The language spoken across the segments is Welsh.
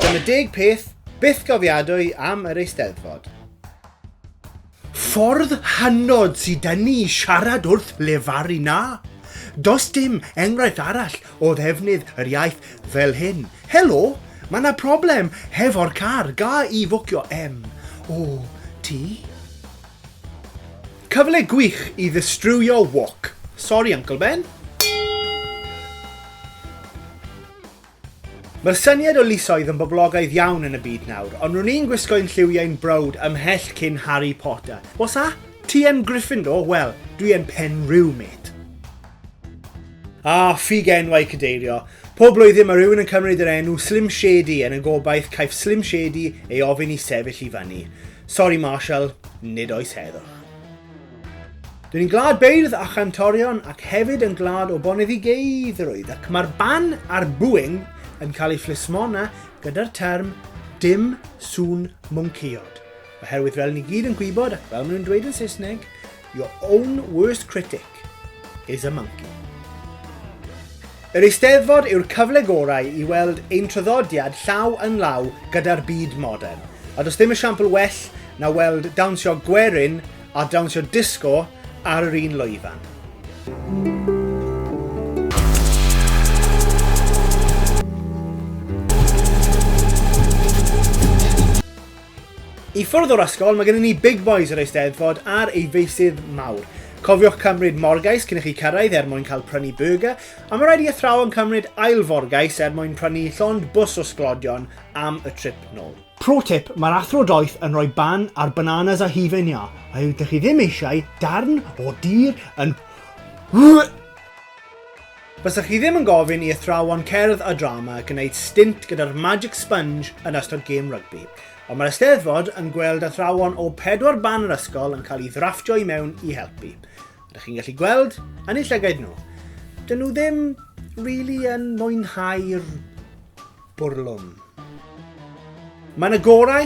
Dyma 10 peth, bythgofiadwy am yr Eisteddfod. Ffordd hynod sydd dynnu i siarad wrth lefaru na. Does dim enghraifft arall o ddefnydd yr iaith fel hyn. Helo, mae yna problem hefo'r car. Ga i fwcio O, ti? Cyfle gwych i ddistrwyo wok. Sorry, Uncle Ben. Mae'r syniad o lysoedd yn boblogaidd iawn yn y byd nawr, ond rwy'n ni'n gwisgo'n lliwiau'n browd ymhell cyn Harry Potter. Os a? Ti yn Gryffindor? Wel, dwi yn Penrhyw, mate. Ffug enwau cadeirio. Pob blwyddyn mae rhywun yn cymryd yr enw Slim Shady yn y gobaith caiff Slim Shady ei ofyn i sefyll i fyny. Sorry, Marshall, nid oes heddwch. Dwi'n ni'n glad beirdd a chantorion ac hefyd yn glad o boneddigeiddrwydd ac mae'r ban a'r bwing yn cael ei phlismona gyda'r term dim sŵn mwnciod. Oherwydd fel ni gyd yn gwybod ac fel maen nhw'n dweud yn Saesneg, your own worst critic is a monkey. Yr Eisteddfod yw'r cyfle gorau i weld ein traddodiad llaw yn law gyda'r byd modern. A does dim esiampl well na weld Dawnio Gwerin a dawnsio disgo ar yr un lwyfan. I ffwrdd o'r ysgol, mae gennym ni big boys yr Eisteddfod a'r ei feisydd mawr. Cofiwch cymryd morgais cyn i chi cyrraedd mwyn cael prynu burger, a mae rhaid i athrawon cymryd ail forgais mwyn prynu llond bws o sglodion am y trip nôl. Pro tip, mae'r athro doeth yn rhoi ban ar bananas a hufen ia, a ydych chi ddim eisiau darn o dir yn... Bysach chi ddim yn gofyn i athrawon cerdd a drama gwneud stint gyda'r magic sponge yn ystod gêm rygbi. Ond mae'r Eisteddfod yn gweld athrawon o 4 ban yr ysgol yn cael ei ddrafftio i mewn i helpu. Ydych chi'n gallu gweld yn eu llygaid nhw. Dyn nhw ddim really yn mwynhau'r bwrlwm. Mae yna gorau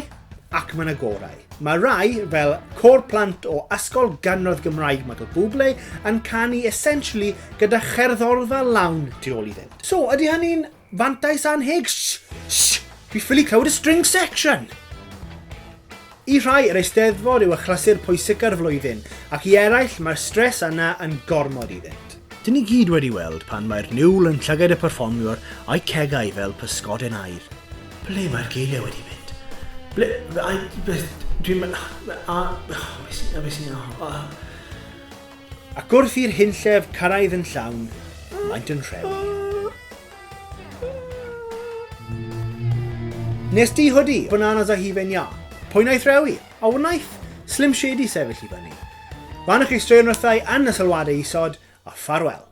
ac mae yna gorau. Mae rai fel cor plant o Ysgol Gynradd Gymraeg Michael Bublé yn canu essentially gyda cherddorfa lawn tu ôl iddynt. So, ydy hynny'n fantais anheg? Dwi ffili clywed y string section! I rhai, yr Eisteddfod yw achlysur pwysica'r flwyddyn, ac i eraill mae'r stres yna yn gormod iddynt. Dyn ni gyd wedi weld pan mae'r niwl yn llygaid y perfformiwr a'i cegau fel pysgodyn air. Ble mae'r geiliau wedi mynd? Dwi'n... Ac wrth i'r hunllef cyrraedd yn llawn, maent yn rhewi. Nes di hwdi, bananas a hufen ia. Pwy wnaeth rewi? A wnaeth Slim Shady sefyll i fyny. Fan eich straeon wrthau yn y sylwadau isod, a ffarwel.